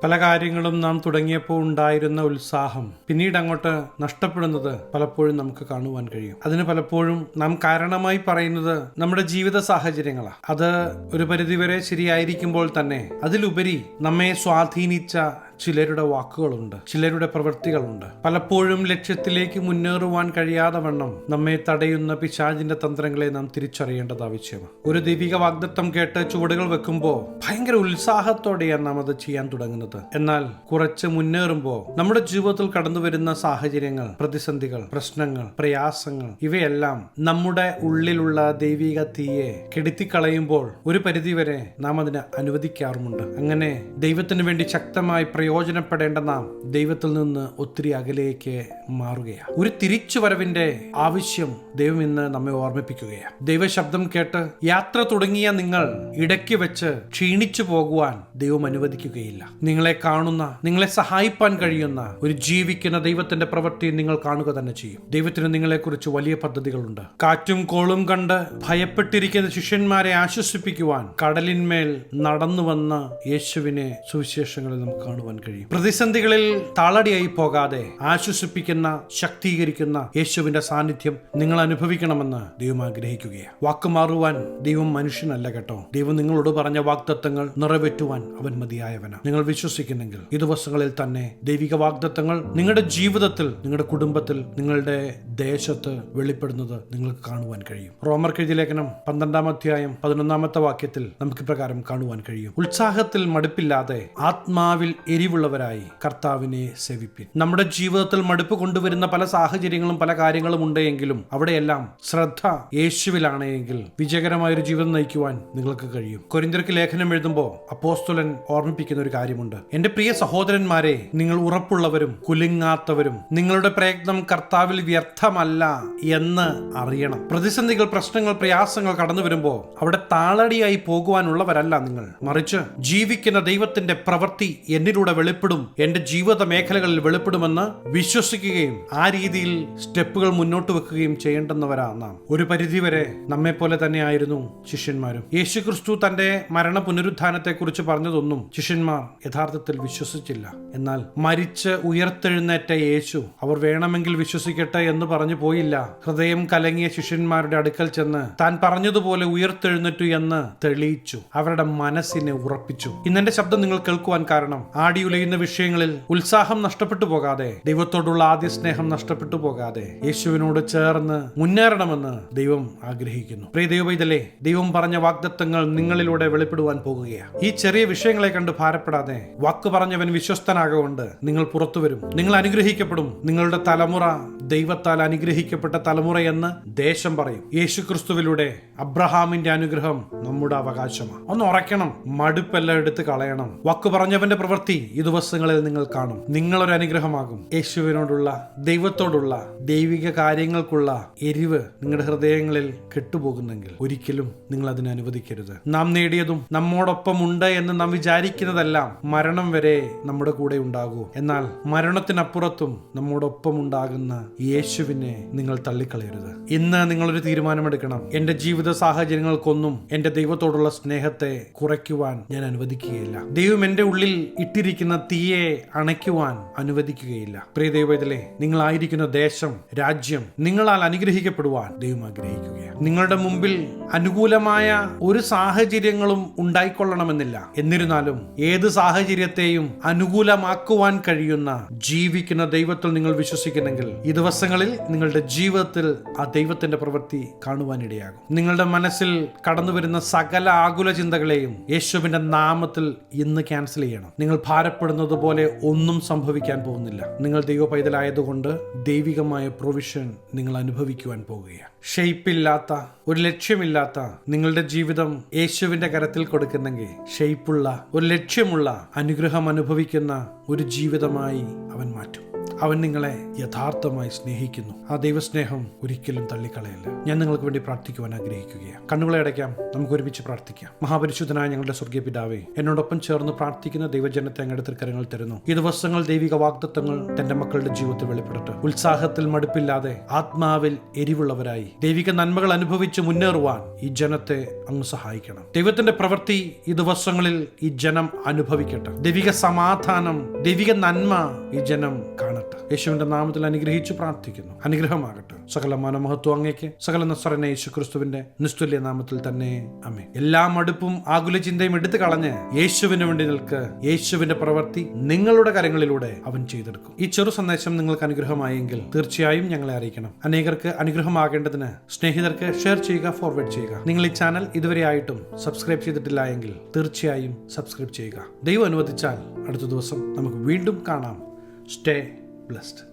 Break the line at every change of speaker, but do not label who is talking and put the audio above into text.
പല കാര്യങ്ങളും നാം തുടങ്ങിയപ്പോൾ ഉണ്ടായിരുന്ന ഉത്സാഹം പിന്നീട് അങ്ങോട്ട് നഷ്ടപ്പെടുന്നത് പലപ്പോഴും നമുക്ക് കാണുവാൻ കഴിയും. അതിന് പലപ്പോഴും നാം കാരണമായി പറയുന്നത് നമ്മുടെ ജീവിത സാഹചര്യങ്ങളാണ്. അത് ഒരു പരിധിവരെ ശരിയായിരിക്കുമ്പോൾ തന്നെ അതിലുപരി നമ്മെ സ്വാധീനിച്ച ചിലരുടെ വാക്കുകളുണ്ട്, ചിലരുടെ പ്രവൃത്തികളുണ്ട്. പലപ്പോഴും ലക്ഷ്യത്തിലേക്ക് മുന്നേറുവാൻ കഴിയാതെ വണ്ണം നമ്മെ തടയുന്ന പിശാചിന്റെ തന്ത്രങ്ങളെ നാം തിരിച്ചറിയേണ്ടത് ആവശ്യമാണ്. ഒരു ദൈവിക വാഗ്ദത്തം കേട്ട് ചുവടുകൾ വെക്കുമ്പോൾ ഭയങ്കര ഉത്സാഹത്തോടെയാണ് നാം അത് ചെയ്യാൻ തുടങ്ങുന്നത്. എന്നാൽ കുറച്ച് മുന്നേറുമ്പോൾ നമ്മുടെ ജീവിതത്തിൽ കടന്നു വരുന്ന സാഹചര്യങ്ങൾ, പ്രതിസന്ധികൾ, പ്രശ്നങ്ങൾ, പ്രയാസങ്ങൾ ഇവയെല്ലാം നമ്മുടെ ഉള്ളിലുള്ള ദൈവിക തീയെ കെടുത്തിക്കളയുമ്പോൾ ഒരു പരിധിവരെ നാം അതിനെ അനുവദിക്കാറുമുണ്ട്. അങ്ങനെ ദൈവത്തിന് വേണ്ടി ശക്തമായി പ്രയോജനപ്പെടേണ്ട നാം ദൈവത്തിൽ നിന്ന് ഒത്തിരി അകലേക്ക് മാറുകയാണ്. ഒരു തിരിച്ചുവരവിന്റെ ആവശ്യം ദൈവം ഇന്ന് നമ്മെ ഓർമ്മിപ്പിക്കുകയാണ്. ദൈവശബ്ദം കേട്ട് യാത്ര തുടങ്ങിയ നിങ്ങൾ ഇടയ്ക്ക് വെച്ച് ക്ഷീണിച്ചു പോകുവാൻ ദൈവം അനുവദിക്കുകയില്ല. നിങ്ങളെ കാണുന്ന, നിങ്ങളെ സഹായിപ്പാൻ കഴിയുന്ന ഒരു ജീവിക്കുന്ന ദൈവത്തിന്റെ പ്രവൃത്തി നിങ്ങൾ കാണുക തന്നെ ചെയ്യും. ദൈവത്തിന് നിങ്ങളെക്കുറിച്ച് വലിയ പദ്ധതികളുണ്ട്. കാറ്റും കോളും കണ്ട് ഭയപ്പെട്ടിരിക്കുന്ന ശിഷ്യന്മാരെ ആശ്വസിപ്പിക്കുവാൻ കടലിന്മേൽ നടന്നു വന്ന യേശുവിനെ സുവിശേഷങ്ങളിൽ നമുക്ക് കാണുവാൻ കഴിയും. പ്രതിസന്ധികളിൽ താളടിയായി പോകാതെ ആശ്വസിപ്പിക്കുന്ന, ശക്തീകരിക്കുന്ന യേശുവിന്റെ സാന്നിധ്യം നിങ്ങൾ അനുഭവിക്കണമെന്ന് ദൈവം ആഗ്രഹിക്കുകയാണ്. വാക്കുമാറുവാൻ ദൈവം മനുഷ്യനല്ല കേട്ടോ. ദൈവം നിങ്ങളോട് പറഞ്ഞ വാഗ്ദത്തങ്ങൾ നിറവേറ്റുവാൻ അവൻ മതിയായവനാണ്. നിങ്ങൾ വിശ്വസിക്കുന്നെങ്കിൽ ഈ ദിവസങ്ങളിൽ തന്നെ ദൈവിക വാഗ്ദത്തങ്ങൾ നിങ്ങളുടെ ജീവിതത്തിൽ, നിങ്ങളുടെ കുടുംബത്തിൽ, നിങ്ങളുടെ ദേശത്ത് വെളിപ്പെടുന്നത് നിങ്ങൾക്ക് കാണുവാൻ കഴിയും. റോമർക്കെഴുതിയ ലേഖനം 12-ാം അധ്യായം 11-ാമത്തെ വാക്യത്തിൽ നമുക്ക് പ്രകാരം കാണുവാൻ കഴിയും. ഉത്സാഹത്തിൽ മടുപ്പില്ലാതെ ആത്മാവിൽ എരിവുള്ളവരായി കർത്താവിനെ സേവിപ്പിൻ. നമ്മുടെ ജീവിതത്തിൽ മടുപ്പ് കൊണ്ടുവരുന്ന പല സാഹചര്യങ്ങളും പല കാര്യങ്ങളും ഉണ്ടെങ്കിലും അവിടെയെല്ലാം ശ്രദ്ധ യേശുവിലാണ് എങ്കിൽ വിജയകരമായൊരു ജീവിതം നയിക്കുവാൻ നിങ്ങൾക്ക് കഴിയും. കൊരിന്ത്യർക്ക് ലേഖനം എഴുതുമ്പോൾ അപ്പോസ്തലൻ ഓർമ്മിപ്പിക്കുന്ന ഒരു കാര്യമുണ്ട്. എന്റെ പ്രിയ സഹോദരന്മാരെ, നിങ്ങൾ ഉറപ്പുള്ളവരും കുലുങ്ങാത്തവരും നിങ്ങളുടെ പ്രയത്നം കർത്താവിൽ വ്യർത്ഥമല്ല എന്ന് അറിയണം. പ്രതിസന്ധികൾ, പ്രശ്നങ്ങൾ, പ്രയാസങ്ങൾ കടന്നു വരുമ്പോൾ അവിടെ താളടിയായി പോകുവാനുള്ളവരല്ല നിങ്ങൾ. മറിച്ച് ജീവിക്കുന്ന ദൈവത്തിന്റെ പ്രവൃത്തി എന്നിലൂടെ വെളിപ്പെടും, എന്റെ ജീവിത മേഖലകളിൽ വെളിപ്പെടുമെന്ന് വിശ്വസിക്കുകയും ആ രീതിയിൽ സ്റ്റെപ്പുകൾ മുന്നോട്ട് വെക്കുകയും ചെയ്യേണ്ടുന്നവരാണ് നാം. ഒരു പരിധിവരെ നമ്മെ പോലെ തന്നെയായിരുന്നു ശിഷ്യന്മാരും. യേശുക്രിസ്തു തന്റെ മരണ പുനരുത്ഥാനത്തെ കുറിച്ച് പറഞ്ഞതൊന്നും ശിഷ്യന്മാർ യഥാർത്ഥത്തിൽ വിശ്വസിച്ചില്ല. എന്നാൽ മരിച്ച് ഉയർത്തെഴുന്നേറ്റ യേശു അവർ വേണമെങ്കിൽ വിശ്വസിക്കട്ടെ എന്ന് പറഞ്ഞു പോയില്ല. ഹൃദയം കലങ്ങിയ ശിഷ്യന്മാരുടെ അടുക്കൽ ചെന്ന് താൻ പറഞ്ഞതുപോലെ ഉയർത്തെഴുന്നേറ്റു എന്ന് തെളിയിച്ചു, അവരുടെ മനസ്സിനെ ഉറപ്പിച്ചു. ഇന്നെന്റെ ശബ്ദം നിങ്ങൾ കേൾക്കുവാൻ കാരണം ആടിയുലയുന്ന വിഷയങ്ങളിൽ ഉത്സാഹം നഷ്ടപ്പെട്ടു പോകാതെ, ദൈവത്തോടുള്ള ആദ്യ സ്നേഹം നഷ്ടപ്പെട്ടു പോകാതെ യേശുവിനോട് ചേർന്ന് മുന്നേറണമെന്ന് ദൈവം ആഗ്രഹിക്കുന്നു. പ്രിയ ദൈവപൈതലേ, ദൈവം പറഞ്ഞ വാഗ്ദത്തങ്ങൾ നിങ്ങളിലൂടെ വെളിപ്പെടുവാൻ പോകുകയാണ്. ഈ ചെറിയ വിഷയങ്ങളെ കണ്ട് ഭാരപ്പെടാതെ വാക്ക് പറഞ്ഞവൻ വിശ്വസ്തനാകൊണ്ട് നിങ്ങൾ പുറത്തു വരും. നിങ്ങൾ അനുഗ്രഹിക്കപ്പെടും. നിങ്ങളുടെ തലമുറ ദൈവത്താൽ അനുഗ്രഹിക്കപ്പെട്ട തലമുറയെന്ന് ദേശം പറയും. യേശുക്രിസ്തുവിലൂടെ അബ്രഹാമിന്റെ അനുഗ്രഹം നമ്മുടെ അവകാശമാണ്. ഒന്ന് ഉറയ്ക്കണം, മടുപ്പെല്ലാം എടുത്ത് കളയണം. വാക്ക് പറഞ്ഞവന്റെ പ്രവൃത്തി ഈ ദിവസങ്ങളിൽ നിങ്ങൾ കാണും. നിങ്ങളൊരു അനുഗ്രഹമാകും. യേശുവിനോടുള്ള, ദൈവത്തോടുള്ള, ദൈവിക കാര്യങ്ങൾക്കുള്ള എരിവ് നിങ്ങളുടെ ഹൃദയങ്ങളിൽ കെട്ടുപോകുന്നെങ്കിൽ ഒരിക്കലും നിങ്ങൾ അതിനെ അനുവദിക്കരുത്. നാം നേടിയതും നമ്മോടൊപ്പം ഉണ്ട് എന്ന് നാം വിചാരിക്കുന്നതെല്ലാം മരണം വരെ നമ്മുടെ കൂടെ ഉണ്ടാകൂ. എന്നാൽ മരണത്തിനപ്പുറത്തും നമ്മോടൊപ്പം ഉണ്ടാകുന്ന യേശുവിനെ നിങ്ങൾ തള്ളിക്കളയരുത്. ഇന്ന് നിങ്ങളൊരു തീരുമാനമെടുക്കണം. എന്റെ ജീവിത സാഹചര്യങ്ങൾക്കൊന്നും എന്റെ ദൈവത്തോടുള്ള സ്നേഹത്തെ കുറയ്ക്കുവാൻ ഞാൻ അനുവദിക്കുകയില്ല. ദൈവം എന്റെ ഉള്ളിൽ ഇട്ടിരിക്കുന്ന തീയെ അണയ്ക്കുവാൻ അനുവദിക്കുകയില്ല. പ്രിയ ദൈവത്തിലെ, നിങ്ങളായിരിക്കുന്ന ദേശം, രാജ്യം നിങ്ങളാൽ അനുഗ്രഹിക്കപ്പെടുവാൻ ദൈവം ആഗ്രഹിക്കുകയാണ്. നിങ്ങളുടെ മുമ്പിൽ അനുകൂലമായ ഒരു സാഹചര്യങ്ങളും ഉണ്ടായിക്കൊള്ളണമെന്നില്ല. എന്നിരുന്നാലും ഏത് സാഹചര്യത്തെയും അനുകൂലമാക്കുവാൻ കഴിയുന്ന ജീവിക്കുന്ന ദൈവത്തിൽ നിങ്ങൾ വിശ്വസിക്കുന്നെങ്കിൽ ഈ ദിവസങ്ങളിൽ നിങ്ങളുടെ ജീവിതത്തിൽ ആ ദൈവത്തിന്റെ പ്രവൃത്തി കാണുവാനിടയാകും. നിങ്ങളുടെ മനസ്സിൽ കടന്നു വരുന്ന സകല ആകുല ചിന്തകളെയും യേശുവിന്റെ നാമത്തിൽ ഇന്ന് ക്യാൻസൽ ചെയ്യണം. നിങ്ങൾ ഭാരപ്പെടുന്നത് പോലെ ഒന്നും സംഭവിക്കാൻ പോകുന്നില്ല. നിങ്ങൾ ദൈവ പൈതലായതുകൊണ്ട് ദൈവികമായ പ്രൊവിഷൻ നിങ്ങൾ അനുഭവിക്കുവാൻ പോകുകയാണ്. ഷെയ്പ്പില്ലാത്ത, ഒരു ലക്ഷ്യമില്ലാത്ത നിങ്ങളുടെ ജീവിതം യേശുവിന്റെ കരത്തിൽ കൊടുക്കുന്നെങ്കിൽ ഷെയ്പ്പുള്ള, ഒരു ലക്ഷ്യമുള്ള, അനുഗ്രഹം അനുഭവിക്കുന്ന ഒരു ജീവിതമായി അവൻ മാറ്റും. അവൻ നിങ്ങളെ യഥാർത്ഥമായി സ്നേഹിക്കുന്നു. ആ ദൈവസ്നേഹം ഒരിക്കലും തള്ളിക്കളയില്ല. ഞാൻ നിങ്ങൾക്ക് വേണ്ടി പ്രാർത്ഥിക്കുവാൻ ആഗ്രഹിക്കുകയാണ്. കണ്ണുകളെ അടയ്ക്കാം, നമുക്ക് ഒരുമിച്ച് പ്രാർത്ഥിക്കാം. മഹാപരിശുദ്ധനായ ഞങ്ങളുടെ സ്വർഗീയ പിതാവേ, എന്നോടൊപ്പം ചേർന്ന് പ്രാർത്ഥിക്കുന്ന ദൈവജനത്തെ അങ്ങയുടെ തൃക്കരങ്ങൾ തരുന്നു. ഈ ദിവസങ്ങൾ ദൈവിക വാഗ്ദത്തങ്ങൾ തന്റെ മക്കളുടെ ജീവിതത്തിൽ വെളിപ്പെടട്ടെ. ഉത്സാഹത്തിൽ മടുപ്പില്ലാതെ ആത്മാവിൽ എരിവുള്ളവരായി ദൈവിക നന്മകൾ അനുഭവിച്ച് മുന്നേറുവാൻ ഈ ജനത്തെ അങ്ങ് സഹായിക്കണം. ദൈവത്തിന്റെ പ്രവൃത്തി ഈ ദിവസങ്ങളിൽ ഈ ജനം അനുഭവിക്കട്ടെ. ദൈവിക സമാധാനം, ദൈവിക നന്മ ഈ ജനം കാണട്ടെ. യേശുവിന്റെ നാമത്തിൽ അനുഗ്രഹിച്ചു പ്രാർത്ഥിക്കുന്നു. അനുഗ്രഹമാകട്ടെ. സകല മനമഹത്വം അങ്ങേക്ക്. സകല നസ്രനെ യേശു ക്രിസ്തുവിന്റെ നിസ്തുല്യ നാമത്തിൽ തന്നെ ആമേൻ. എല്ലാ മടുപ്പും ആകുല ചിന്തയും എടുത്തു കളഞ്ഞ് യേശുവിന് വേണ്ടി നിൽക്ക്. യേശുവിന്റെ പ്രവൃത്തി നിങ്ങളുടെ കരങ്ങളിലൂടെ അവൻ ചെയ്തെടുക്കും. ഈ ചെറു സന്ദേശം നിങ്ങൾക്ക് അനുഗ്രഹമായെങ്കിൽ തീർച്ചയായും ഞങ്ങളെ അറിയിക്കണം. അനേകർക്ക് അനുഗ്രഹമാകേണ്ടതിന് സ്നേഹിതർക്ക് ഷെയർ ചെയ്യുക, ഫോർവേഡ് ചെയ്യുക. നിങ്ങൾ ഈ ചാനൽ ഇതുവരെ ആയിട്ടും സബ്സ്ക്രൈബ് ചെയ്തിട്ടില്ല എങ്കിൽ തീർച്ചയായും സബ്സ്ക്രൈബ് ചെയ്യുക. ദൈവം അനുവദിച്ചാൽ അടുത്ത ദിവസം നമുക്ക് വീണ്ടും കാണാം. Stay blessed.